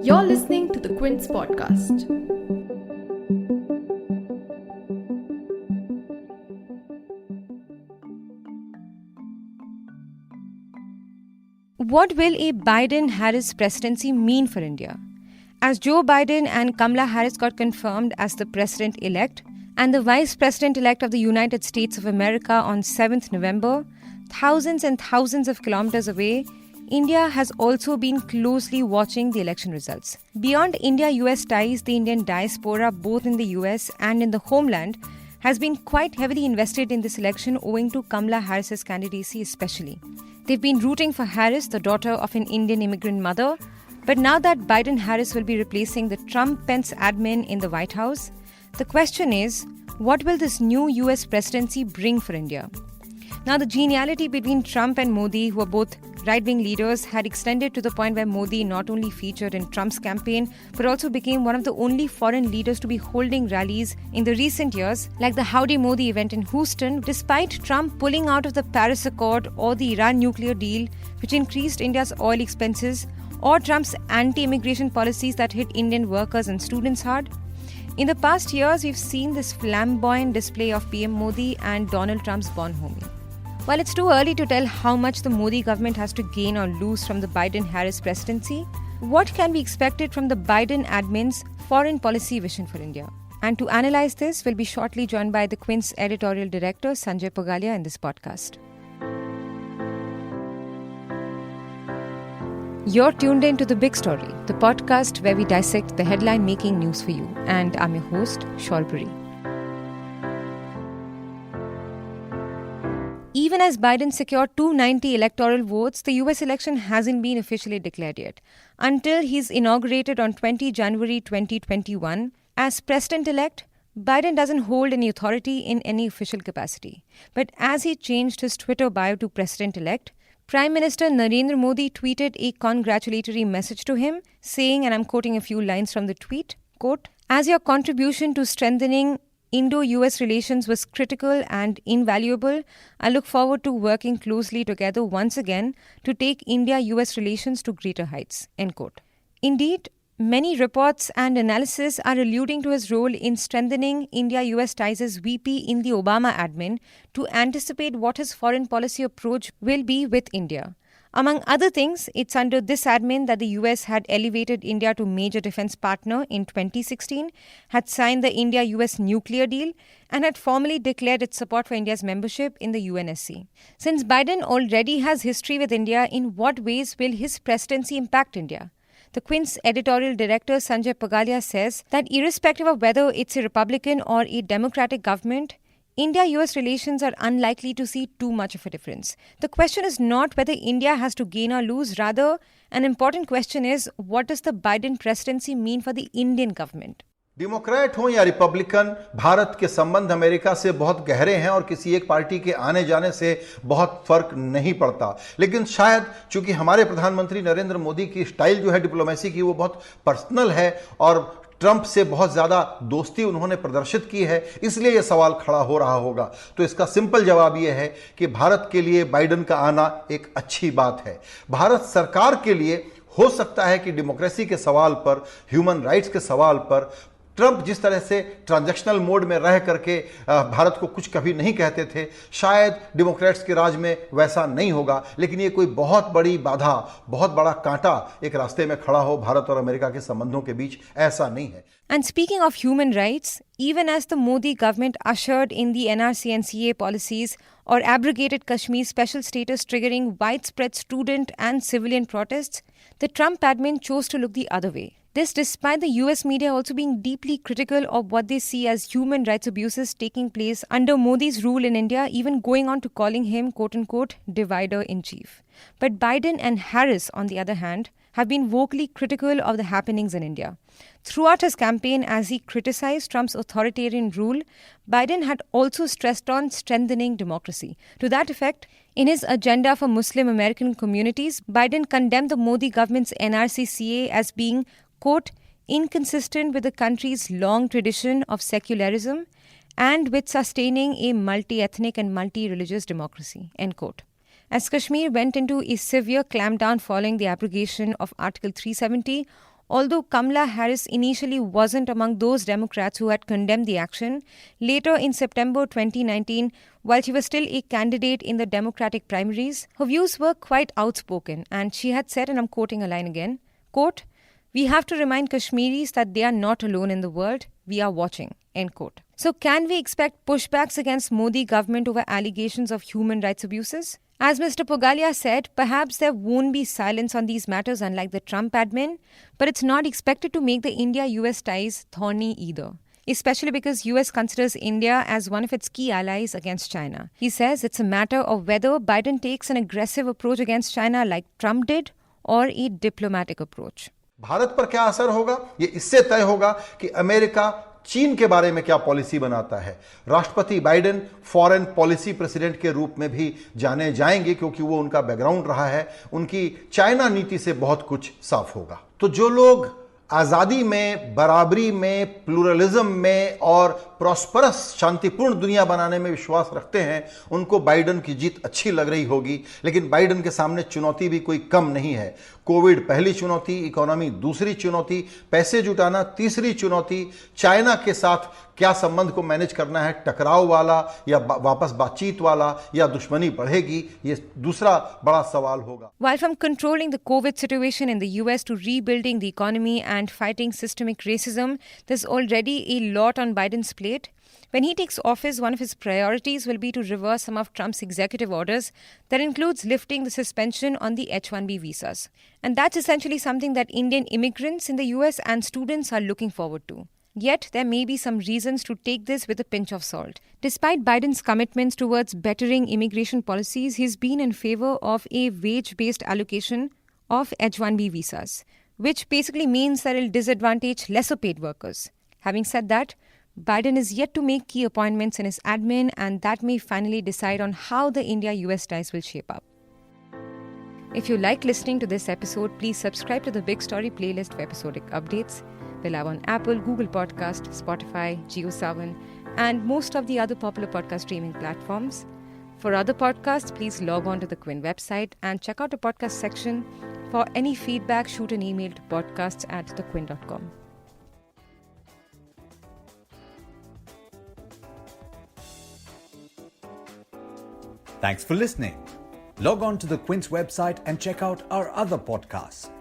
You're listening to the Quint's podcast. What will a Biden-Harris presidency mean for India? As Joe Biden and Kamala Harris got confirmed as the president-elect and the vice president-elect of the United States of America on 7th November, thousands and thousands of kilometers away, India has also been closely watching the election results. Beyond India-US ties, the Indian diaspora, both in the US and in the homeland, has been quite heavily invested in this election owing to Kamala Harris's candidacy especially. They've been rooting for Harris, the daughter of an Indian immigrant mother. But now that Biden-Harris will be replacing the Trump-Pence admin in the White House, the question is, what will this new US presidency bring for India? Now, the geniality between Trump and Modi, who are both right-wing leaders, had extended to the point where Modi not only featured in Trump's campaign, but also became one of the only foreign leaders to be holding rallies in the recent years, like the Howdy Modi event in Houston, despite Trump pulling out of the Paris Accord or the Iran nuclear deal, which increased India's oil expenses, or Trump's anti-immigration policies that hit Indian workers and students hard. In the past years, we've seen this flamboyant display of PM Modi and Donald Trump's bonhomie. While it's too early to tell how much the Modi government has to gain or lose from the Biden-Harris presidency, what can be expected from the Biden admin's foreign policy vision for India? And to analyze this, we'll be shortly joined by the Quint's editorial director, Sanjay Pugalia, in this podcast. You're tuned in to The Big Story, the podcast where we dissect the headline-making news for you. And I'm your host, Shalpuri. Even as Biden secured 290 electoral votes, the US election hasn't been officially declared yet. Until he's inaugurated on 20 January 2021, as president-elect, Biden doesn't hold any authority in any official capacity. But as he changed his Twitter bio to president-elect, Prime Minister Narendra Modi tweeted a congratulatory message to him, saying, and I'm quoting a few lines from the tweet, quote, "As your contribution to strengthening Indo-US relations was critical and invaluable, I look forward to working closely together once again to take India-US relations to greater heights." End quote. Indeed, many reports and analysis are alluding to his role in strengthening India-US ties as VP in the Obama admin to anticipate what his foreign policy approach will be with India. Among other things, it's under this admin that the US had elevated India to major defense partner in 2016, had signed the India-US nuclear deal, and had formally declared its support for India's membership in the UNSC. Since Biden already has history with India, in what ways will his presidency impact India? The Quint's editorial director, Sanjay Pugalia, says that irrespective of whether it's a Republican or a Democratic government, India-US relations are unlikely to see too much of a difference. The question is not whether India has to gain or lose. Rather, an important question is, what does the Biden presidency mean for the Indian government? Democrat हो या Republican, Bharat के संबंध America से बहुत गहरे हैं और किसी एक पार्टी के आने जाने से बहुत फर्क नहीं पड़ता। लेकिन शायद चूंकि हमारे प्रधानमंत्री नरेंद्र मोदी की स्टाइल जो है डिप्लोमेसी की, वो बहुत पर्सनल है और ट्रंप से बहुत ज्यादा दोस्ती उन्होंने प्रदर्शित की है, इसलिए यह सवाल खड़ा हो रहा होगा। तो इसका सिंपल जवाब यह है कि भारत के लिए बाइडेन का आना एक अच्छी बात है। भारत सरकार के लिए हो सकता है कि डेमोक्रेसी के सवाल पर, ह्यूमन राइट्स के सवाल पर ट्रंप जिस तरह से ट्रांजैक्शनल मोड में रह करके भारत को कुछ कभी नहीं कहते थे, शायद डेमोक्रेट्स के राज में वैसा नहीं होगा। लेकिन ये कोई बहुत बड़ी बाधा, बहुत बड़ा कांटा एक रास्ते में खड़ा हो भारत और अमेरिका के संबंधों के बीच, ऐसा नहीं है। And speaking of human rights, even as the Modi government ushered in the NRC and CA policies or abrogated Kashmir's special status triggering widespread student and civilian protests, the Trump admin chose to look the other way. This despite the US media also being deeply critical of what they see as human rights abuses taking place under Modi's rule in India, even going on to calling him, quote-unquote, divider-in-chief. But Biden and Harris, on the other hand, have been vocally critical of the happenings in India. Throughout his campaign, as he criticized Trump's authoritarian rule, Biden had also stressed on strengthening democracy. To that effect, in his agenda for Muslim American communities, Biden condemned the Modi government's NRC-CA as being, quote, inconsistent with the country's long tradition of secularism and with sustaining a multi-ethnic and multi-religious democracy, end quote. as Kashmir went into a severe clampdown following the abrogation of Article 370. Although Kamala Harris initially wasn't among those Democrats who had condemned the action, later in September 2019, while she was still a candidate in the Democratic primaries, her views were quite outspoken, and she had said, and I'm quoting a line again, quote, "We have to remind Kashmiris that they are not alone in the world. We are watching," end quote. So can we expect pushbacks against Modi government over allegations of human rights abuses? As Mr. Pogalia said, perhaps there won't be silence on these matters unlike the Trump admin, but it's not expected to make the India-US ties thorny either, especially because US considers India as one of its key allies against China. He says it's a matter of whether Biden takes an aggressive approach against China like Trump did or a diplomatic approach. Bharat पर क्या असर होगा, ये इससे तय होगा कि America चीन के बारे में क्या पॉलिसी बनाता है। राष्ट्रपति बाइडेन फॉरेन पॉलिसी प्रेसिडेंट के रूप में भी जाने जाएंगे क्योंकि वो उनका बैकग्राउंड रहा है। उनकी चाइना नीति से बहुत कुछ साफ होगा। तो जो लोग आजादी में, बराबरी में, प्लूरलिज्म में और प्रॉस्परस शांतिपूर्ण दुनिया बनाने में विश्वास रखते हैं, उनको बाइडेन की जीत अच्छी लग रही होगी। लेकिन बाइडेन के सामने चुनौती भी कोई कम नहीं है। कोविड पहली चुनौती, इकोनॉमी दूसरी चुनौती, पैसे जुटाना तीसरी चुनौती, चाइना के साथ क्या संबंध को मैनेज करना है, टकराव वाला या वापस बातचीत वाला या दुश्मनी बढ़ेगी, ये दूसरा बड़ा सवाल होगा। While from controlling the COVID situation in the US to rebuilding the economy and fighting systemic racism, there's already a lot on Biden's plate. When he takes office, one of his priorities will be to reverse some of Trump's executive orders. That includes lifting the suspension on the H1B visas. And that's essentially something that Indian immigrants in the US and students are looking forward to. Yet, there may be some reasons to take this with a pinch of salt. Despite Biden's commitments towards bettering immigration policies, he's been in favor of a wage-based allocation of H1B visas, which basically means that it'll disadvantage lesser paid workers. Having said that, Biden is yet to make key appointments in his admin, and that may finally decide on how the India-US ties will shape up. If you like listening to this episode, please subscribe to the Big Story playlist for episodic updates. We're live on Apple, Google Podcast, Spotify, JioSaavn, and most of the other popular podcast streaming platforms. For other podcasts, please log on to the Quint website and check out the podcast section. For any feedback, shoot an email to podcasts@thequint.com. Thanks for listening. Log on to the Quint's website and check out our other podcasts.